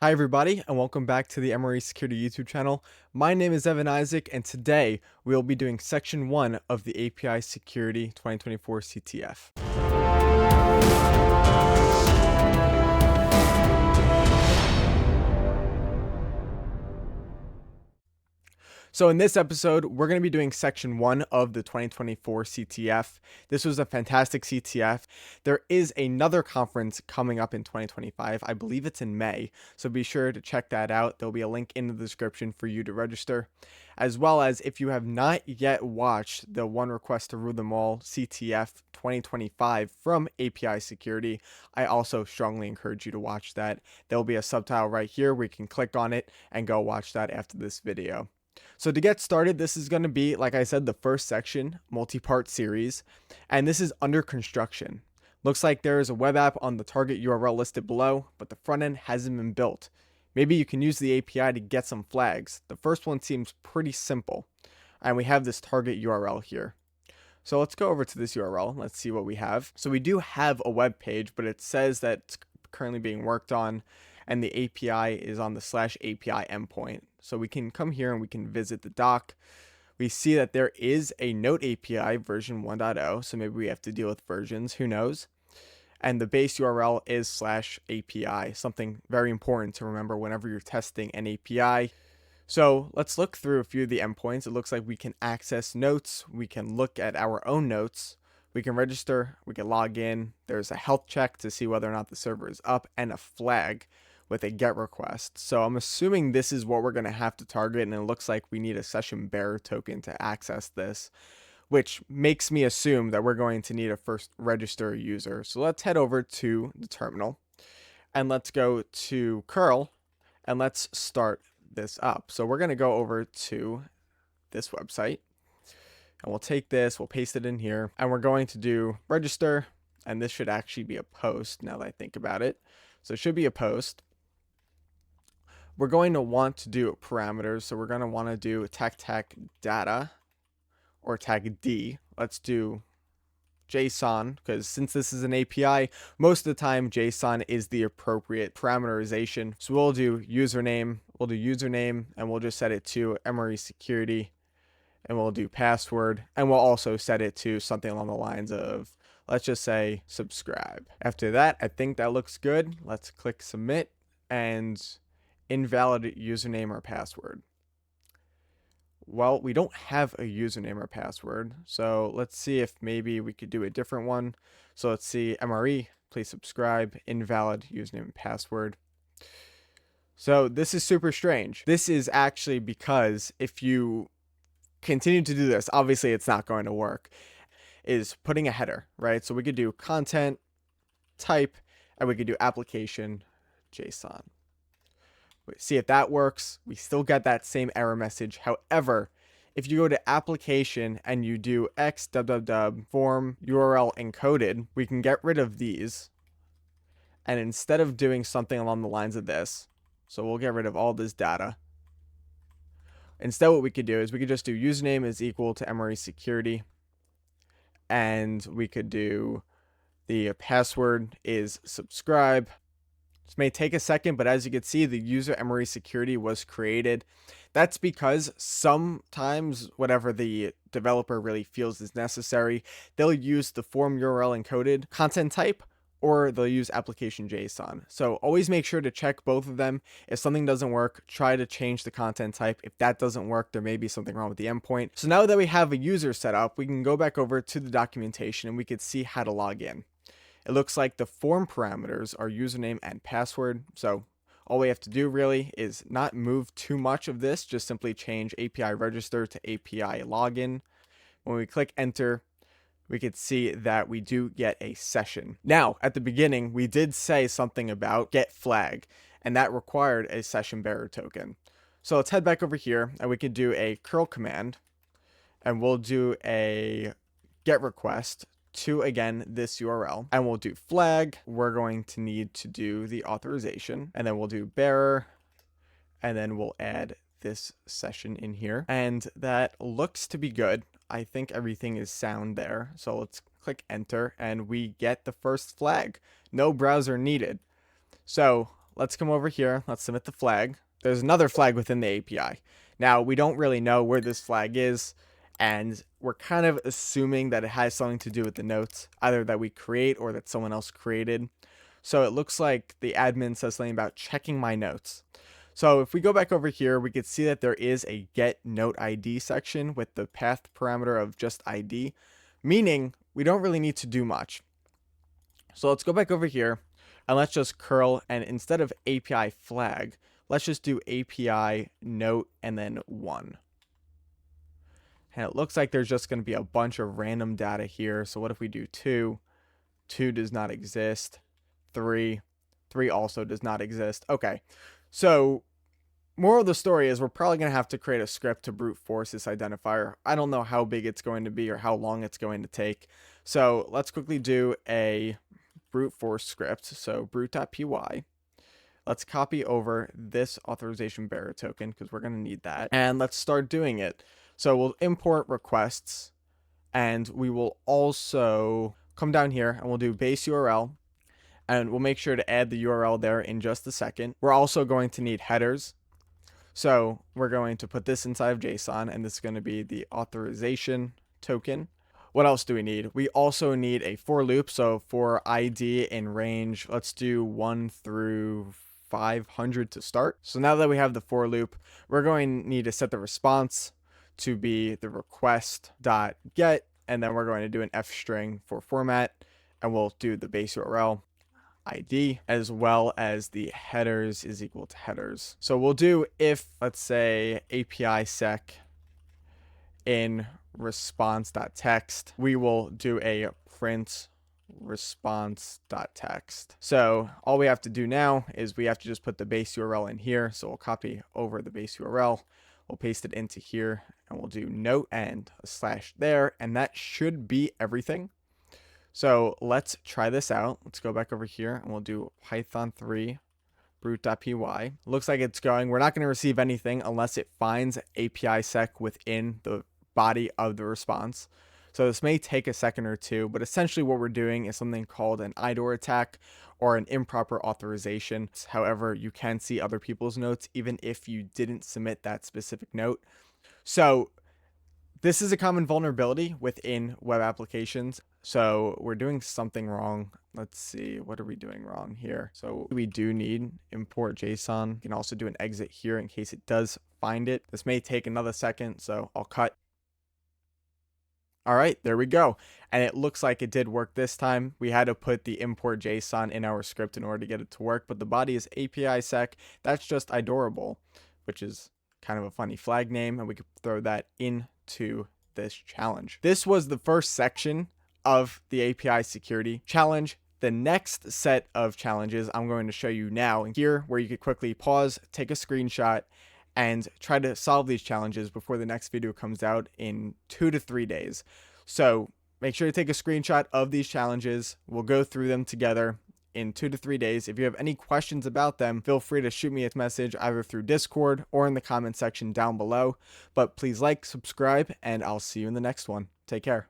Hi everybody, and welcome back to the API Security YouTube channel. My name is Evan Isaac, and today we'll be doing section 1 of the API Security 2024 CTF. So in this episode, we're going to be doing section 1 of the 2024 CTF. This was a fantastic CTF. There is another conference coming up in 2025. I believe it's in May, so be sure to check that out. There'll be a link in the description for you to register, as well as if you have not yet watched the One Request to Rule Them All CTF 2025 from API Security, I also strongly encourage you to watch that. There'll be a subtitle right here where you can click on it and go watch that after this video. So to get started, this is going to be, like I said, the first section, multi-part series, and this is under construction. Looks like there is a web app on the target URL listed below, but the front end hasn't been built. Maybe you can use the API to get some flags. The first one seems pretty simple, and we have this target URL here. So let's go over to this URL. Let's see what we have. So we do have a web page, but it says that it's currently being worked on, and the API is on the /API endpoint. So we can come here and we can visit the doc. We see that there is a Note API version 1.0, so maybe we have to deal with versions, who knows? And the base URL is /API, something very important to remember whenever you're testing an API. So let's look through a few of the endpoints. It looks like we can access notes, we can look at our own notes, we can register, we can log in. There's a health check to see whether or not the server is up, and a flag with a GET request. So I'm assuming this is what we're going to have to target, and it looks like we need a session bearer token to access this, which makes me assume that we're going to need a first register user. So let's head over to the terminal and let's go to curl and let's start this up. So we're going to go over to this website and we'll take this, we'll paste it in here, and we're going to do register, and this should actually be a post now that I think about it. So it should be a post. We're going to want to do parameters. So we're going to want to do tag data or tag D. Let's do JSON, because since this is an API, most of the time JSON is the appropriate parameterization. So we'll do username, and we'll just set it to API Security, and we'll do password, and we'll also set it to something along the lines of, let's just say subscribe. After that, I think that looks good. Let's click submit, and invalid username or password. Well, we don't have a username or password, so let's see if maybe we could do a different one. So let's see, MRE, please subscribe, invalid username and password. So this is super strange. This is actually because if you continue to do this, obviously it's not going to work, is putting a header, right? So we could do content type, and we could do application JSON. See if that works. We still get that same error message. However, if you go to application and you do x form URL encoded, we can get rid of these. And instead of doing something along the lines of this, so we'll get rid of all this data. Instead, what we could do is we could just do username is equal to API Security, and we could do the password is subscribe. This may take a second, but as you can see, the user API Security was created. That's because sometimes whatever the developer really feels is necessary, they'll use the form URL encoded content type, or they'll use application JSON. So always make sure to check both of them. If something doesn't work, try to change the content type. If that doesn't work, there may be something wrong with the endpoint. So now that we have a user set up, we can go back over to the documentation and we could see how to log in. It looks like the form parameters are username and password. So all we have to do really is not move too much of this, just simply change API register to API login. When we click enter, we could see that we do get a session. Now, at the beginning, we did say something about get flag, and that required a session bearer token. So let's head back over here, and we could do a curl command, and we'll do a get request to, again, this URL, and we'll do flag. We're going to need to do the authorization, and then we'll do bearer, and then we'll add this session in here, and that looks to be good. I think everything is sound there. So let's click enter, and we get the first flag. No browser needed. So let's come over here. Let's submit the flag. There's another flag within the API. Now, we don't really know where this flag is, and we're kind of assuming that it has something to do with the notes, either that we create or that someone else created. So it looks like the admin says something about checking my notes. So if we go back over here, we could see that there is a get note ID section with the path parameter of just ID, meaning we don't really need to do much. So let's go back over here and let's just curl, and instead of API flag, let's just do API note and then 1. And it looks like there's just going to be a bunch of random data here. So what if we do 2? 2 does not exist. 3 also does not exist. Okay, so moral of the story is we're probably going to have to create a script to brute force this identifier. I don't know how big it's going to be or how long it's going to take. So let's quickly do a brute force script. So brute.py. Let's copy over this authorization bearer token because we're going to need that. And let's start doing it. So we'll import requests, and we will also come down here and we'll do base URL, and we'll make sure to add the URL there in just a second. We're also going to need headers. So we're going to put this inside of JSON, and this is going to be the authorization token. What else do we need? We also need a for loop. So for ID in range, let's do 1 through 500 to start. So now that we have the for loop, we're going to need to set the response to be the request.get, and then we're going to do an f string for format, and we'll do the base URL ID, as well as the headers is equal to headers. So we'll do if, let's say, APISECCON in response.text, we will do a print response.text. So all we have to do now is we have to just put the base URL in here. So we'll copy over the base URL, we'll paste it into here, and we'll do note and a slash there, and that should be everything. So let's try this out. Let's go back over here and we'll do Python 3 brute.py. Looks like it's going. We're not going to receive anything unless it finds APISECCON within the body of the response. So this may take a second or two, but essentially what we're doing is something called an IDOR attack or an improper authorization. However, you can see other people's notes even if you didn't submit that specific note. So this is a common vulnerability within web applications. So we're doing something wrong. Let's see, what are we doing wrong here? So we do need import JSON. You can also do an exit here in case it does find it. This may take another second, so I'll cut. All right, there we go. And it looks like it did work this time. We had to put the import JSON in our script in order to get it to work, but the body is APISECCON. That's just IDORable, which is kind of a funny flag name, and we could throw that into this challenge. This was the first section of the API security challenge. The next set of challenges I'm going to show you now here, where you could quickly pause, take a screenshot, and try to solve these challenges before the next video comes out in 2 to 3 days. So make sure to take a screenshot of these challenges. We'll go through them together in 2 to 3 days. If you have any questions about them, feel free to shoot me a message either through Discord or in the comment section down below. But please like, subscribe, and I'll see you in the next one. Take care.